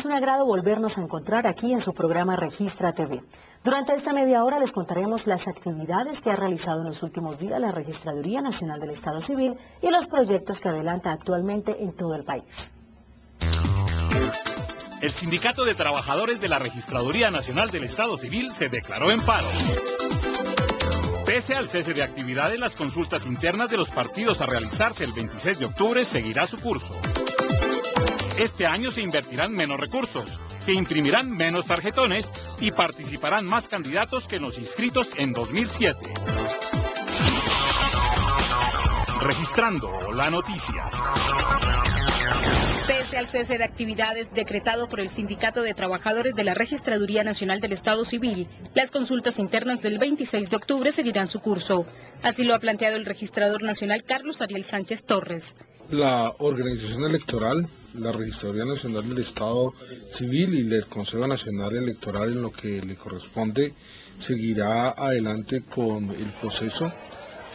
Es un agrado volvernos a encontrar aquí en su programa Registra TV. Durante esta media hora les contaremos las actividades que ha realizado en los últimos días la Registraduría Nacional del Estado Civil y los proyectos que adelanta actualmente en todo el país. El Sindicato de Trabajadores de la Registraduría Nacional del Estado Civil se declaró en paro. Pese al cese de actividades, las consultas internas de los partidos a realizarse el 26 de octubre seguirá su curso. Este año se invertirán menos recursos, se imprimirán menos tarjetones y participarán más candidatos que los inscritos en 2007. Registrando la noticia. Pese al cese de actividades decretado por el Sindicato de Trabajadores de la Registraduría Nacional del Estado Civil, las consultas internas del 26 de octubre seguirán su curso. Así lo ha planteado el registrador nacional Carlos Ariel Sánchez Torres. La organización electoral, la Registraduría Nacional del Estado Civil y el Consejo Nacional Electoral, en lo que le corresponde, seguirá adelante con el proceso,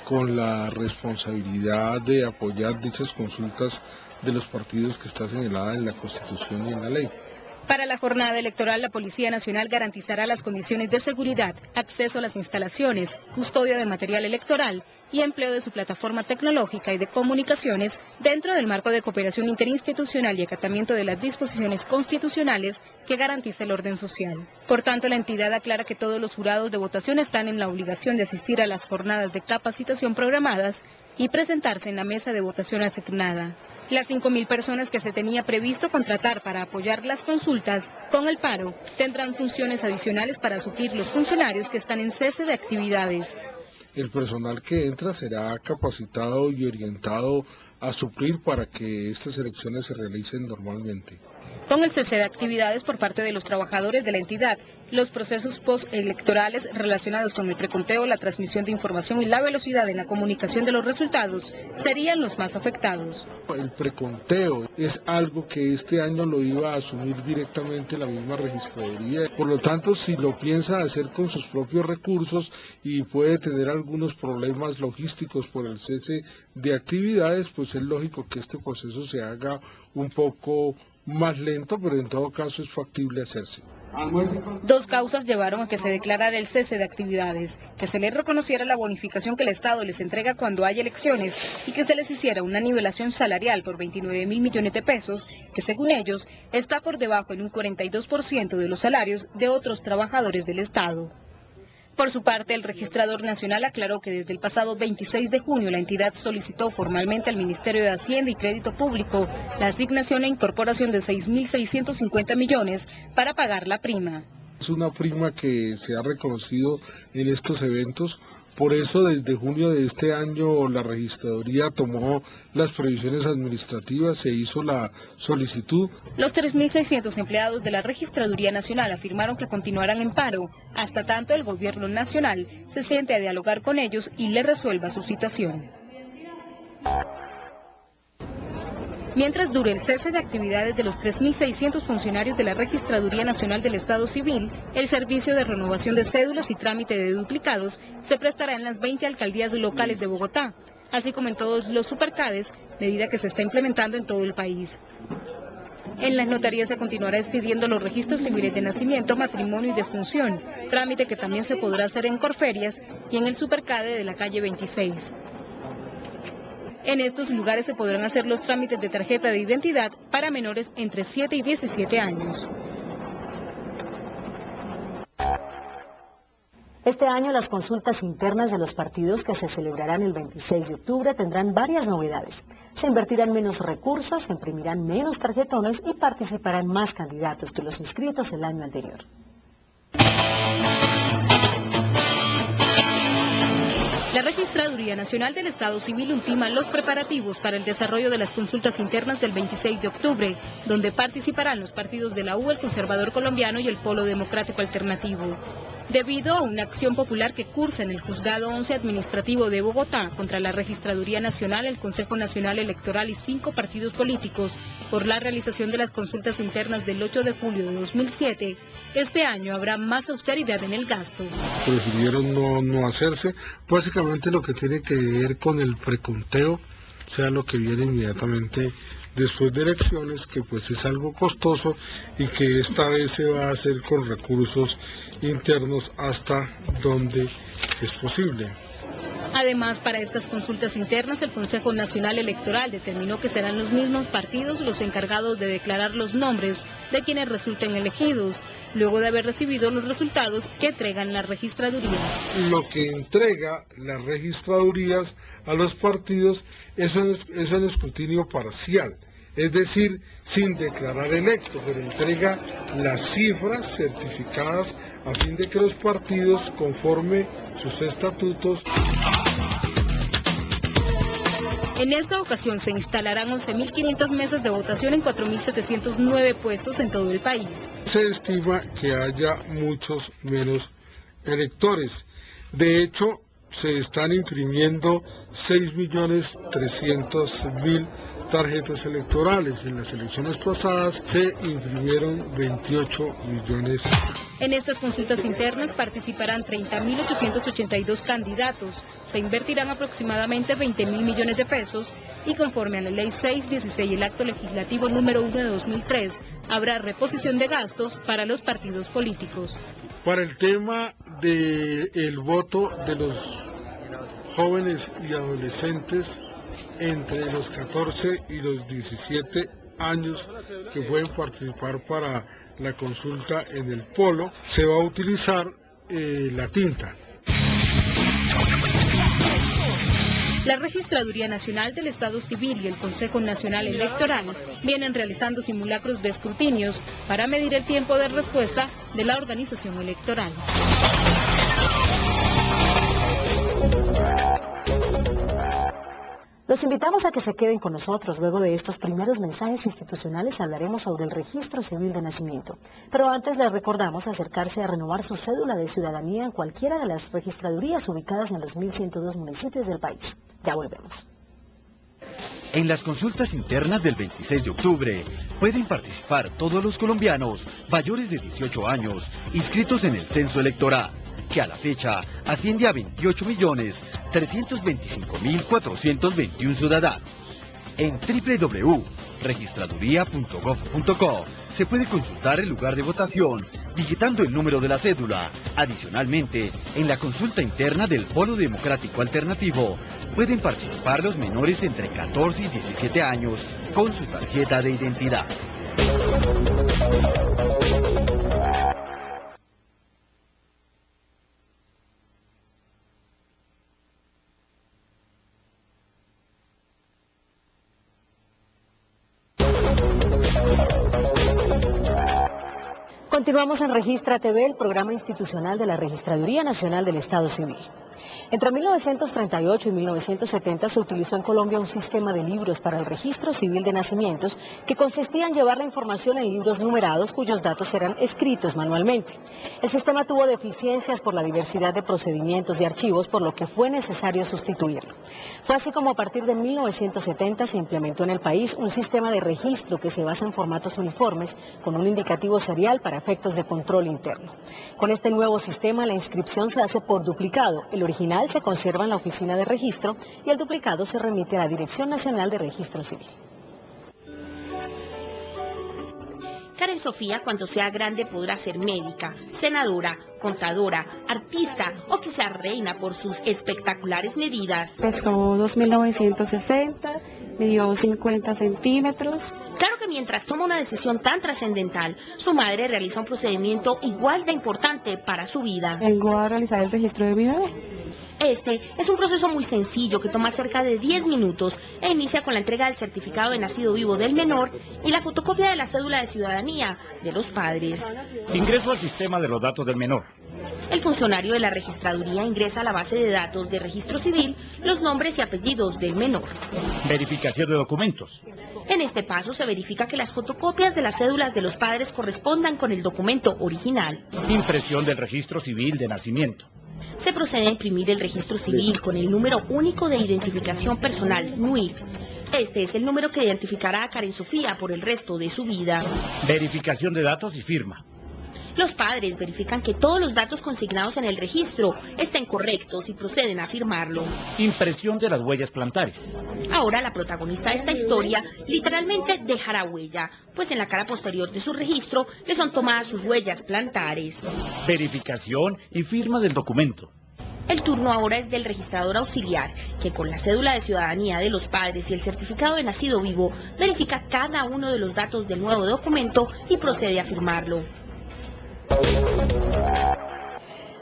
con la responsabilidad de apoyar dichas consultas de los partidos que está señalada en la Constitución y en la ley. Para la jornada electoral, la Policía Nacional garantizará las condiciones de seguridad, acceso a las instalaciones, custodia de material electoral y empleo de su plataforma tecnológica y de comunicaciones dentro del marco de cooperación interinstitucional y acatamiento de las disposiciones constitucionales que garantiza el orden social. Por tanto, la entidad aclara que todos los jurados de votación están en la obligación de asistir a las jornadas de capacitación programadas y presentarse en la mesa de votación asignada. Las 5.000 personas que se tenía previsto contratar para apoyar las consultas con el paro tendrán funciones adicionales para suplir los funcionarios que están en cese de actividades. El personal que entra será capacitado y orientado a suplir para que estas elecciones se realicen normalmente. Con el cese de actividades por parte de los trabajadores de la entidad, los procesos postelectorales relacionados con el preconteo, la transmisión de información y la velocidad en la comunicación de los resultados serían los más afectados. El preconteo es algo que este año lo iba a asumir directamente la misma registraduría. Por lo tanto, si lo piensa hacer con sus propios recursos y puede tener algunos problemas logísticos por el cese de actividades, pues es lógico que este proceso se haga un poco más lento, pero en todo caso es factible hacerse. Dos causas llevaron a que se declarara el cese de actividades, que se les reconociera la bonificación que el Estado les entrega cuando hay elecciones y que se les hiciera una nivelación salarial por 29.000 millones de pesos, que según ellos está por debajo en un 42% de los salarios de otros trabajadores del Estado. Por su parte, el registrador nacional aclaró que desde el pasado 26 de junio la entidad solicitó formalmente al Ministerio de Hacienda y Crédito Público la asignación e incorporación de 6.650 millones para pagar la prima. Es una prima que se ha reconocido en estos eventos. Por eso, desde junio de este año, la registraduría tomó las previsiones administrativas, se hizo la solicitud. Los 3.600 empleados de la Registraduría Nacional afirmaron que continuarán en paro, hasta tanto el gobierno nacional se siente a dialogar con ellos y le resuelva su situación. Mientras dure el cese de actividades de los 3.600 funcionarios de la Registraduría Nacional del Estado Civil, el servicio de renovación de cédulas y trámite de duplicados se prestará en las 20 alcaldías locales de Bogotá, así como en todos los supercades, medida que se está implementando en todo el país. En las notarías se continuará expidiendo los registros civiles de nacimiento, matrimonio y defunción, trámite que también se podrá hacer en Corferias y en el supercade de la calle 26. En estos lugares se podrán hacer los trámites de tarjeta de identidad para menores entre 7 y 17 años. Este año las consultas internas de los partidos que se celebrarán el 26 de octubre tendrán varias novedades. Se invertirán menos recursos, se imprimirán menos tarjetones y participarán más candidatos que los inscritos el año anterior. La Registraduría Nacional del Estado Civil ultima los preparativos para el desarrollo de las consultas internas del 26 de octubre, donde participarán los partidos de la U, el Conservador Colombiano y el Polo Democrático Alternativo. Debido a una acción popular que cursa en el Juzgado 11 Administrativo de Bogotá contra la Registraduría Nacional, el Consejo Nacional Electoral y 5 partidos políticos por la realización de las consultas internas del 8 de julio de 2007, este año habrá más austeridad en el gasto. Prefirieron no hacerse, básicamente lo que tiene que ver con el preconteo, o sea, lo que viene inmediatamente después de elecciones, que pues es algo costoso y que esta vez se va a hacer con recursos internos hasta donde es posible. Además, para estas consultas internas, el Consejo Nacional Electoral determinó que serán los mismos partidos los encargados de declarar los nombres de quienes resulten elegidos, luego de haber recibido los resultados que entregan las registradurías. Lo que entrega las registradurías a los partidos es un escrutinio parcial, es decir, sin declarar electo, pero entrega las cifras certificadas a fin de que los partidos, conforme sus estatutos. En esta ocasión se instalarán 11.500 mesas de votación en 4.709 puestos en todo el país. Se estima que haya muchos menos electores. De hecho, se están imprimiendo 6.300.000 tarjetas electorales. En las elecciones pasadas se imprimieron 28 millones. En estas consultas internas participarán 30.882 candidatos. Se invertirán aproximadamente 20.000 millones de pesos y conforme a la Ley 616 y el Acto Legislativo número 1 de 2003, habrá reposición de gastos para los partidos políticos. Para el tema del voto de los jóvenes y adolescentes entre los 14 y los 17 años que pueden participar para la consulta en el polo, se va a utilizar la tinta. La Registraduría Nacional del Estado Civil y el Consejo Nacional Electoral vienen realizando simulacros de escrutinios para medir el tiempo de respuesta de la organización electoral. Los invitamos a que se queden con nosotros. Luego de estos primeros mensajes institucionales hablaremos sobre el registro civil de nacimiento. Pero antes les recordamos acercarse a renovar su cédula de ciudadanía en cualquiera de las registradurías ubicadas en los 1.102 municipios del país. Ya volvemos. En las consultas internas del 26 de octubre pueden participar todos los colombianos mayores de 18 años inscritos en el censo electoral, que a la fecha asciende a 28.325.421 ciudadanos. En www.registraduría.gov.co se puede consultar el lugar de votación digitando el número de la cédula. Adicionalmente, en la consulta interna del Polo Democrático Alternativo pueden participar los menores entre 14 y 17 años con su tarjeta de identidad. Continuamos en Registra TV, el programa institucional de la Registraduría Nacional del Estado Civil. Entre 1938 y 1970 se utilizó en Colombia un sistema de libros para el registro civil de nacimientos que consistía en llevar la información en libros numerados cuyos datos eran escritos manualmente. El sistema tuvo deficiencias por la diversidad de procedimientos y archivos, por lo que fue necesario sustituirlo. Fue así como a partir de 1970 se implementó en el país un sistema de registro que se basa en formatos uniformes con un indicativo serial para efectos de control interno. Con este nuevo sistema la inscripción se hace por duplicado. El original se conserva en la oficina de registro y el duplicado se remite a la Dirección Nacional de Registro Civil. Karen Sofía, cuando sea grande, podrá ser médica, senadora, contadora, artista o quizá reina por sus espectaculares medidas. Pesó 2.960, midió 50 centímetros. Claro que mientras toma una decisión tan trascendental, su madre realiza un procedimiento igual de importante para su vida. Vengo a realizar el registro de mi bebé. Este es un proceso muy sencillo que toma cerca de 10 minutos e inicia con la entrega del certificado de nacido vivo del menor y la fotocopia de la cédula de ciudadanía de los padres. Ingreso al sistema de los datos del menor. El funcionario de la registraduría ingresa a la base de datos de registro civil los nombres y apellidos del menor. Verificación de documentos. En este paso se verifica que las fotocopias de las cédulas de los padres correspondan con el documento original. Impresión del registro civil de nacimiento. Se procede a imprimir el registro civil con el número único de identificación personal, NUIF. Este es el número que identificará a Karen Sofía por el resto de su vida. Verificación de datos y firma. Los padres verifican que todos los datos consignados en el registro estén correctos y proceden a firmarlo. Impresión de las huellas plantares. Ahora la protagonista de esta historia literalmente dejará huella, pues en la cara posterior de su registro le son tomadas sus huellas plantares. Verificación y firma del documento. El turno ahora es del registrador auxiliar, que con la cédula de ciudadanía de los padres y el certificado de nacido vivo, verifica cada uno de los datos del nuevo documento y procede a firmarlo.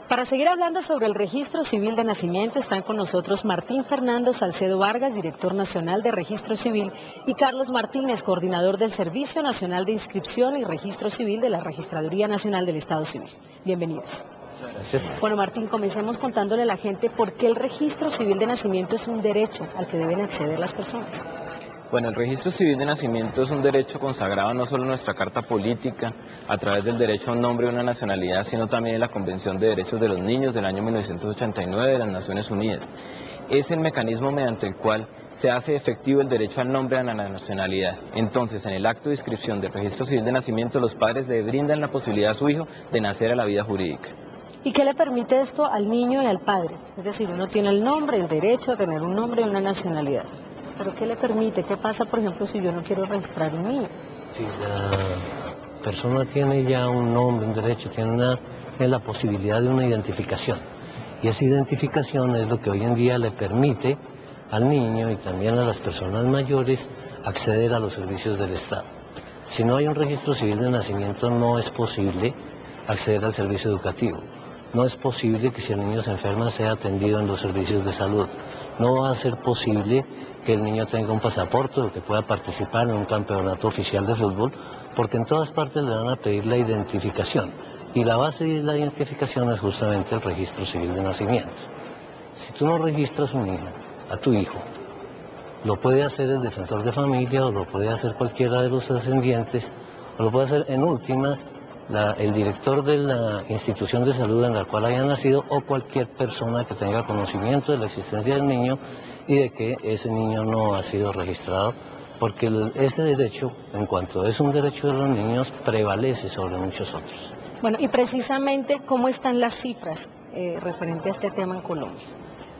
Para seguir hablando sobre el registro civil de nacimiento están con nosotros Martín Fernando Salcedo Vargas, director nacional de Registro Civil, y Carlos Martínez, coordinador del Servicio Nacional de Inscripción y Registro Civil de la Registraduría Nacional del Estado Civil. Bienvenidos. Gracias. Bueno, Martín, comencemos contándole a la gente por qué el registro civil de nacimiento es un derecho al que deben acceder las personas. Bueno, el registro civil de nacimiento es un derecho consagrado no solo en nuestra Carta Política, a través del derecho a un nombre y una nacionalidad, sino también en la Convención de Derechos de los Niños del año 1989 de las Naciones Unidas. Es el mecanismo mediante el cual se hace efectivo el derecho al nombre y a la nacionalidad. Entonces, en el acto de inscripción del registro civil de nacimiento, los padres le brindan la posibilidad a su hijo de nacer a la vida jurídica. ¿Y qué le permite esto al niño y al padre? Es decir, uno tiene el nombre, el derecho a tener un nombre y una nacionalidad. ¿Pero qué le permite? ¿Qué pasa, por ejemplo, si yo no quiero registrar un niño? Si la persona tiene ya un nombre, un derecho, tiene la posibilidad de una identificación. Y esa identificación es lo que hoy en día le permite al niño y también a las personas mayores acceder a los servicios del Estado. Si no hay un registro civil de nacimiento, no es posible acceder al servicio educativo. No es posible que si el niño se enferma sea atendido en los servicios de salud. No va a ser posible que el niño tenga un pasaporte o que pueda participar en un campeonato oficial de fútbol, porque en todas partes le van a pedir la identificación. Y la base de la identificación es justamente el registro civil de nacimiento. Si tú no registras un hijo, a tu hijo, lo puede hacer el defensor de familia o lo puede hacer cualquiera de los descendientes, o lo puede hacer en últimas el director de la institución de salud en la cual haya nacido o cualquier persona que tenga conocimiento de la existencia del niño y de que ese niño no ha sido registrado, porque ese derecho, en cuanto es un derecho de los niños, prevalece sobre muchos otros. Bueno, y precisamente, ¿cómo están las cifras referente a este tema en Colombia?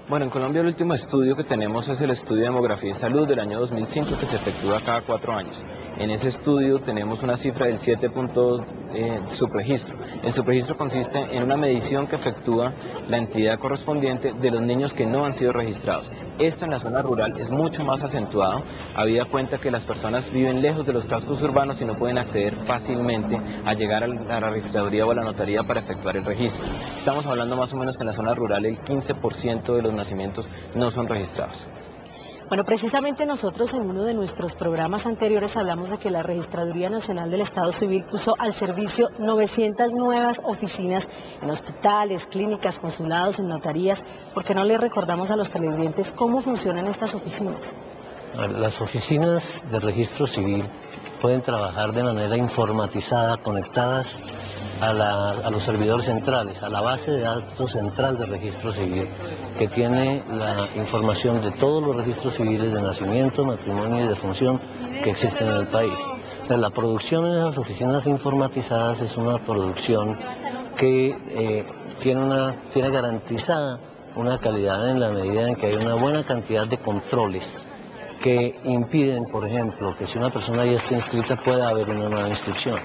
Bueno, en Colombia el último estudio que tenemos es el estudio de demografía y salud del año 2005 que se efectúa cada 4 años. En ese estudio tenemos una cifra del 7 puntos subregistro. El subregistro consiste en una medición que efectúa la entidad correspondiente de los niños que no han sido registrados. Esto en la zona rural es mucho más acentuado, habida cuenta que las personas viven lejos de los cascos urbanos y no pueden acceder fácilmente a llegar a la registraduría o a la notaría para efectuar el registro. Estamos hablando más o menos que en la zona rural el 15% de los nacimientos no son registrados. Bueno, precisamente nosotros en uno de nuestros programas anteriores hablamos de que la Registraduría Nacional del Estado Civil puso al servicio 900 nuevas oficinas en hospitales, clínicas, consulados, en notarías. ¿Por qué no le recordamos a los televidentes cómo funcionan estas oficinas? Las oficinas de registro civil pueden trabajar de manera informatizada, conectadas a los servidores centrales, a la base de datos central de registro civil, que tiene la información de todos los registros civiles de nacimiento, matrimonio y defunción que existen en el país. La producción en esas oficinas informatizadas es una producción que tiene garantizada una calidad en la medida en que hay una buena cantidad de controles que impiden, por ejemplo, que si una persona ya está inscrita pueda haber una nueva inscripción,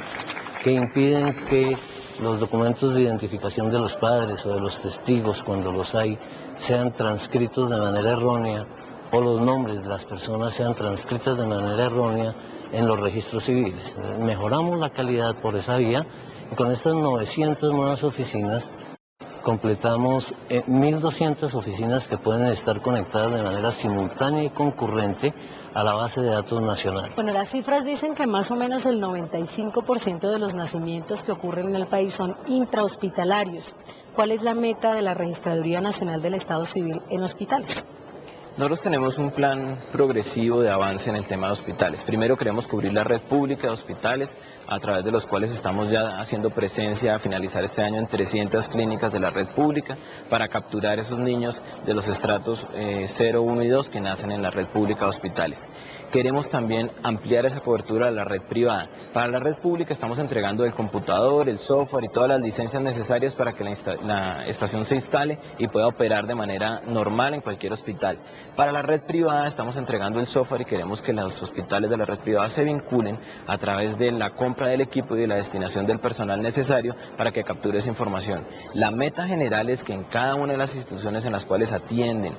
que impiden que los documentos de identificación de los padres o de los testigos, cuando los hay, sean transcritos de manera errónea, o los nombres de las personas sean transcritas de manera errónea en los registros civiles. Mejoramos la calidad por esa vía y con estas 900 nuevas oficinas completamos 1.200 oficinas que pueden estar conectadas de manera simultánea y concurrente a la base de datos nacional. Bueno, las cifras dicen que más o menos el 95% de los nacimientos que ocurren en el país son intrahospitalarios. ¿Cuál es la meta de la Registraduría Nacional del Estado Civil en hospitales? Nosotros tenemos un plan progresivo de avance en el tema de hospitales. Primero queremos cubrir la red pública de hospitales, a través de los cuales estamos ya haciendo presencia a finalizar este año en 300 clínicas de la red pública para capturar esos niños de los estratos 0, 1 y 2 que nacen en la red pública de hospitales. queremos también ampliar esa cobertura a la red privada. Para la red pública estamos entregando el computador, el software y todas las licencias necesarias para que la estación se instale y pueda operar de manera normal en cualquier hospital. Para la red privada estamos entregando el software y queremos que los hospitales de la red privada se vinculen a través de la compra del equipo y de la destinación del personal necesario para que capture esa información. La meta general es que en cada una de las instituciones en las cuales atienden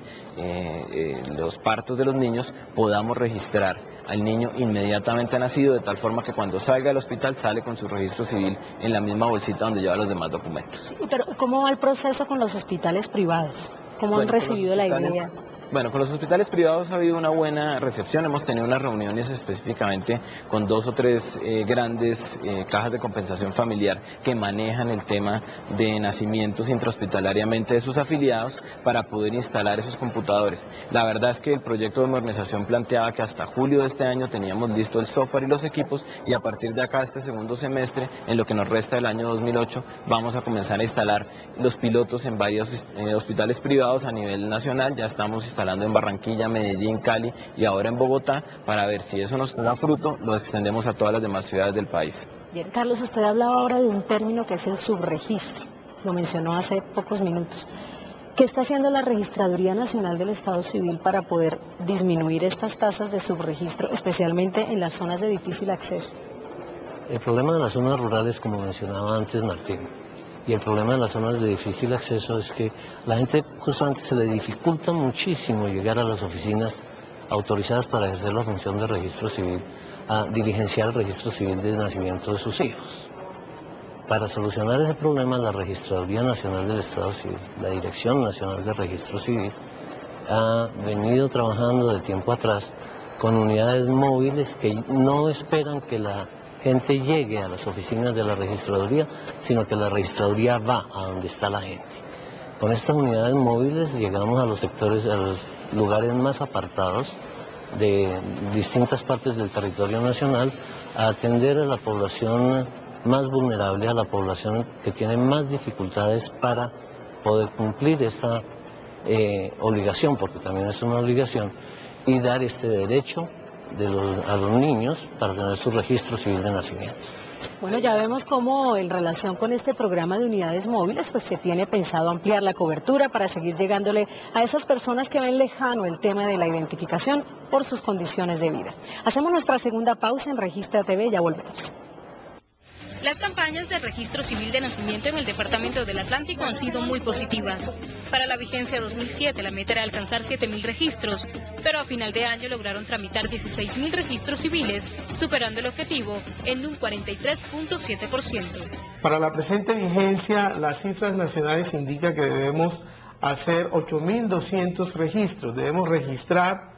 los partos de los niños podamos registrar al niño inmediatamente nacido, de tal forma que cuando salga del hospital sale con su registro civil en la misma bolsita donde lleva los demás documentos. Sí, pero ¿cómo va el proceso con los hospitales privados? ¿Cómo han recibido la idea? Bueno, con los hospitales privados ha habido una buena recepción, hemos tenido unas reuniones específicamente con 2 o 3 grandes cajas de compensación familiar que manejan el tema de nacimientos intrahospitalariamente de sus afiliados para poder instalar esos computadores. La verdad es que el proyecto de modernización planteaba que hasta julio de este año teníamos listo el software y los equipos, y a partir de acá, este segundo semestre, en lo que nos resta del año 2008, vamos a comenzar a instalar los pilotos en varios hospitales privados a nivel nacional. Ya estamos instalando en Barranquilla, Medellín, Cali y ahora en Bogotá, para ver si eso nos da fruto, lo extendemos a todas las demás ciudades del país. Bien, Carlos, usted hablaba ahora de un término que es el subregistro, lo mencionó hace pocos minutos. ¿Qué está haciendo la Registraduría Nacional del Estado Civil para poder disminuir estas tasas de subregistro, especialmente en las zonas de difícil acceso? El problema de las zonas rurales, como mencionaba antes Martín, y el problema de las zonas de difícil acceso es que la gente justamente se le dificulta muchísimo llegar a las oficinas autorizadas para ejercer la función de registro civil, a diligenciar el registro civil de nacimiento de sus hijos. Para solucionar ese problema, la Registraduría Nacional del Estado Civil, la Dirección Nacional de Registro Civil, ha venido trabajando de tiempo atrás con unidades móviles que no esperan que la gente llegue a las oficinas de la registraduría, sino que la registraduría va a donde está la gente. Con estas unidades móviles llegamos a los sectores, a los lugares más apartados de distintas partes del territorio nacional, a atender a la población más vulnerable, a la población que tiene más dificultades para poder cumplir esta obligación, porque también es una obligación, y dar este derecho a los niños para tener su registro civil de nacimiento. Bueno, ya vemos cómo en relación con este programa de unidades móviles, pues se tiene pensado ampliar la cobertura para seguir llegándole a esas personas que ven lejano el tema de la identificación por sus condiciones de vida. Hacemos nuestra segunda pausa en Registra TV y ya volvemos. Las campañas de registro civil de nacimiento en el Departamento del Atlántico han sido muy positivas. Para la vigencia 2007 la meta era alcanzar 7.000 registros, pero a final de año lograron tramitar 16.000 registros civiles, superando el objetivo en un 43.7%. Para la presente vigencia, las cifras nacionales indican que debemos hacer 8.200 registros, debemos registrar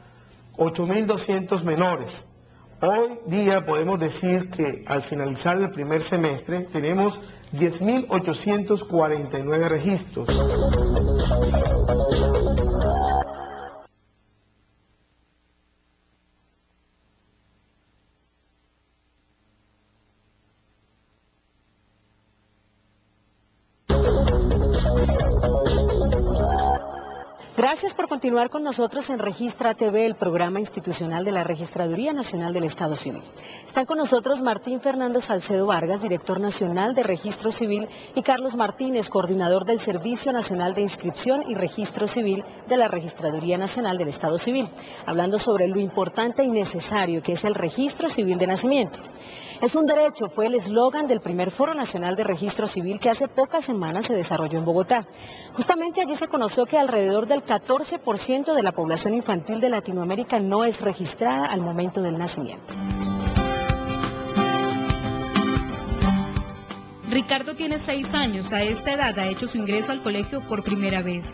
8.200 menores. Hoy día podemos decir que al finalizar el primer semestre tenemos 10.849 registros. Gracias por continuar con nosotros en Registra TV, el programa institucional de la Registraduría Nacional del Estado Civil. Están con nosotros Martín Fernando Salcedo Vargas, director nacional de Registro Civil, y Carlos Martínez, coordinador del Servicio Nacional de Inscripción y Registro Civil de la Registraduría Nacional del Estado Civil, hablando sobre lo importante y necesario que es el registro civil de nacimiento. Es un derecho, fue el eslogan del primer Foro Nacional de Registro Civil que hace pocas semanas se desarrolló en Bogotá. Justamente allí se conoció que alrededor del 14% de la población infantil de Latinoamérica no es registrada al momento del nacimiento. Ricardo tiene 6 años, a esta edad ha hecho su ingreso al colegio por primera vez.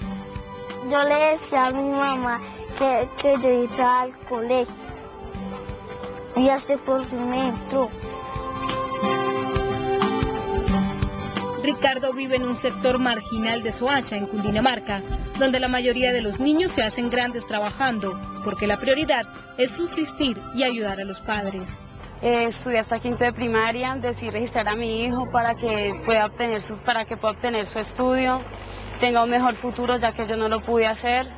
Yo le decía a mi mamá que yo iba al colegio y hace por fin me entró. Ricardo vive en un sector marginal de Soacha, en Cundinamarca, donde la mayoría de los niños se hacen grandes trabajando, porque la prioridad es subsistir y ayudar a los padres. Estudié hasta quinto de primaria, decidí registrar a mi hijo para que pueda obtener su estudio, tenga un mejor futuro ya que yo no lo pude hacer.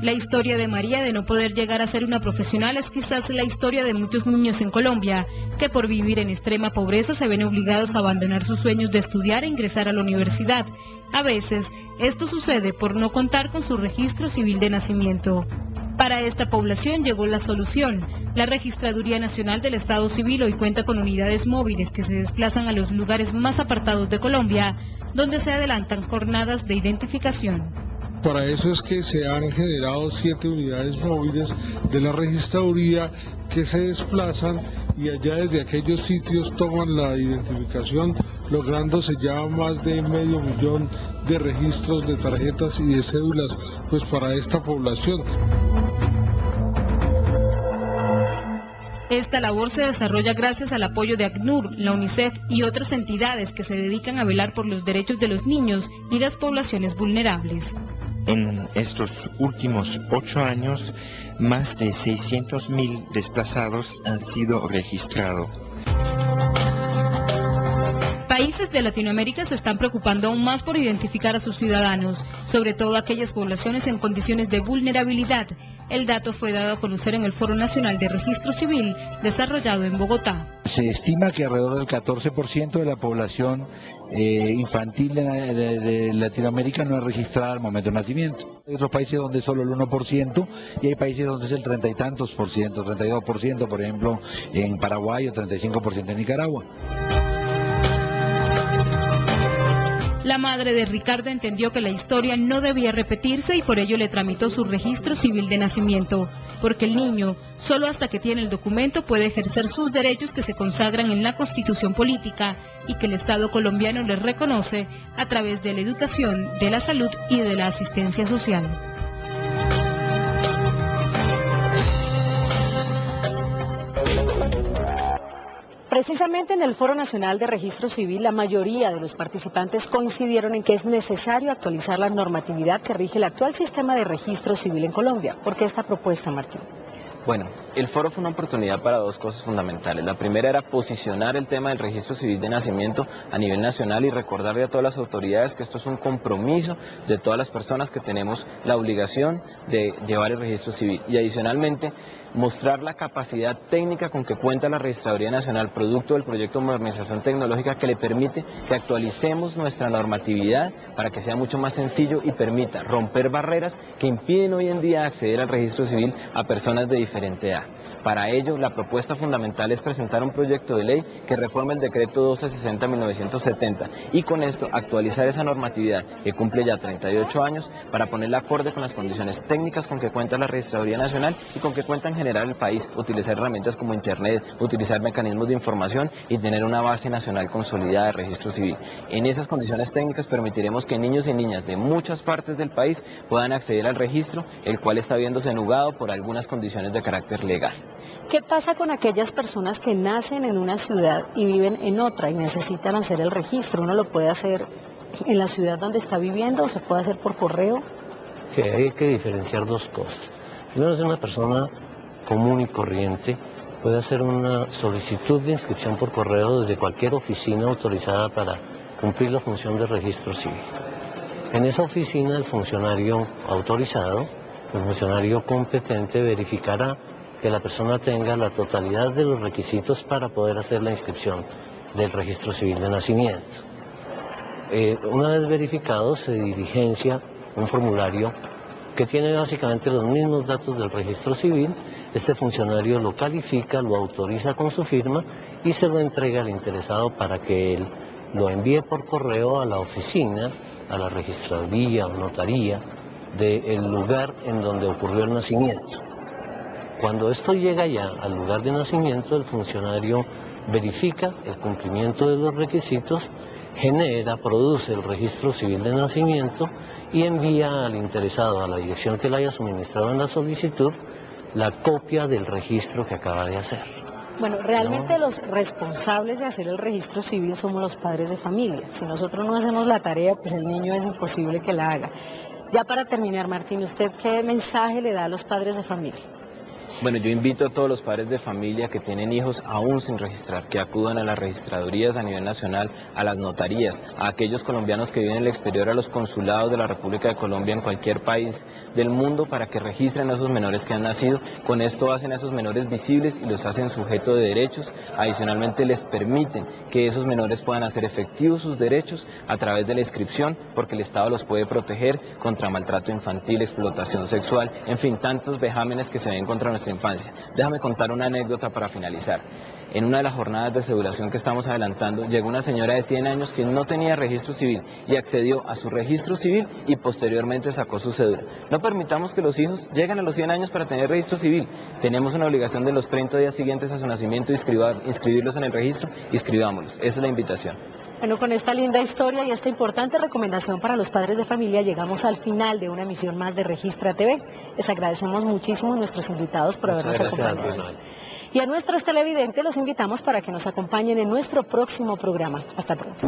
La historia de María de no poder llegar a ser una profesional es quizás la historia de muchos niños en Colombia, que por vivir en extrema pobreza se ven obligados a abandonar sus sueños de estudiar e ingresar a la universidad. A veces, esto sucede por no contar con su registro civil de nacimiento. Para esta población llegó la solución. La Registraduría Nacional del Estado Civil hoy cuenta con unidades móviles que se desplazan a los lugares más apartados de Colombia, donde se adelantan jornadas de identificación. Para eso es que se han generado 7 unidades móviles de la registraduría que se desplazan y allá desde aquellos sitios toman la identificación, lográndose ya más de 500.000 de registros de tarjetas y de cédulas pues para esta población. Esta labor se desarrolla gracias al apoyo de ACNUR, la UNICEF y otras entidades que se dedican a velar por los derechos de los niños y las poblaciones vulnerables. En estos últimos 8 años, más de 600.000 desplazados han sido registrados. Países de Latinoamérica se están preocupando aún más por identificar a sus ciudadanos, sobre todo aquellas poblaciones en condiciones de vulnerabilidad. El dato fue dado a conocer en el Foro Nacional de Registro Civil, desarrollado en Bogotá. Se estima que alrededor del 14% de la población infantil de Latinoamérica no es registrada al momento de nacimiento. Hay otros países donde es solo el 1% y hay países donde es el 30 y tantos por ciento, 32%, por ejemplo, en Paraguay o 35% en Nicaragua. La madre de Ricardo entendió que la historia no debía repetirse y por ello le tramitó su registro civil de nacimiento, porque el niño, solo hasta que tiene el documento, puede ejercer sus derechos que se consagran en la Constitución Política y que el Estado colombiano les reconoce a través de la educación, de la salud y de la asistencia social. Precisamente en el Foro Nacional de Registro Civil, la mayoría de los participantes coincidieron en que es necesario actualizar la normatividad que rige el actual sistema de registro civil en Colombia. ¿Por qué esta propuesta, Martín? Bueno, el foro fue una oportunidad para 2 cosas fundamentales. La primera era posicionar el tema del registro civil de nacimiento a nivel nacional y recordarle a todas las autoridades que esto es un compromiso de todas las personas que tenemos la obligación de llevar el registro civil. Y adicionalmente, mostrar la capacidad técnica con que cuenta la Registraduría Nacional, producto del proyecto de modernización tecnológica que le permite que actualicemos nuestra normatividad para que sea mucho más sencillo y permita romper barreras que impiden hoy en día acceder al registro civil a personas de diferente edad. Para ello, la propuesta fundamental es presentar un proyecto de ley que reforme el decreto 1260/1970 y con esto actualizar esa normatividad que cumple ya 38 años para ponerla acorde con las condiciones técnicas con que cuenta la Registraduría Nacional y con que cuenta en general el país, utilizar herramientas como Internet, utilizar mecanismos de información y tener una base nacional consolidada de registro civil. En esas condiciones técnicas permitiremos que niños y niñas de muchas partes del país puedan acceder al registro, el cual está viéndose nugado por algunas condiciones de carácter legal. ¿Qué pasa con aquellas personas que nacen en una ciudad y viven en otra y necesitan hacer el registro? ¿Uno lo puede hacer en la ciudad donde está viviendo o se puede hacer por correo? Sí, hay que diferenciar 2 cosas. Primero, es una persona común y corriente puede hacer una solicitud de inscripción por correo desde cualquier oficina autorizada para cumplir la función de registro civil. En esa oficina el funcionario autorizado, el funcionario competente verificará que la persona tenga la totalidad de los requisitos para poder hacer la inscripción del registro civil de nacimiento. Una vez verificado se diligencia un formulario que tiene básicamente los mismos datos del registro civil. Este funcionario lo califica, lo autoriza con su firma y se lo entrega al interesado para que él lo envíe por correo a la oficina, a la registraduría o notaría del lugar en donde ocurrió el nacimiento. Cuando esto llega ya al lugar de nacimiento, el funcionario verifica el cumplimiento de los requisitos, produce el registro civil de nacimiento y envía al interesado a la dirección que le haya suministrado en la solicitud la copia del registro que acaba de hacer. Bueno, realmente los responsables de hacer el registro civil somos los padres de familia. Si nosotros no hacemos la tarea, pues el niño es imposible que la haga. Ya para terminar, Martín, ¿usted qué mensaje le da a los padres de familia? Bueno, yo invito a todos los padres de familia que tienen hijos aún sin registrar, que acudan a las registradurías a nivel nacional, a las notarías, a aquellos colombianos que viven en el exterior, a los consulados de la República de Colombia en cualquier país del mundo para que registren a esos menores que han nacido. Con esto hacen a esos menores visibles y los hacen sujetos de derechos. Adicionalmente les permiten que esos menores puedan hacer efectivos sus derechos a través de la inscripción, porque el Estado los puede proteger contra maltrato infantil, explotación sexual, en fin, tantos vejámenes que se ven contra nuestra infancia. Déjame contar una anécdota para finalizar. En una de las jornadas de celebración que estamos adelantando, llegó una señora de 100 años que no tenía registro civil y accedió a su registro civil y posteriormente sacó su cédula. No permitamos que los hijos lleguen a los 100 años para tener registro civil. Tenemos una obligación de los 30 días siguientes a su nacimiento inscribirlos en el registro, inscribámoslos. Esa es la invitación. Bueno, con esta linda historia y esta importante recomendación para los padres de familia llegamos al final de una emisión más de Registra TV. Les agradecemos muchísimo a nuestros invitados por habernos acompañado. Y a nuestros televidentes los invitamos para que nos acompañen en nuestro próximo programa. Hasta pronto.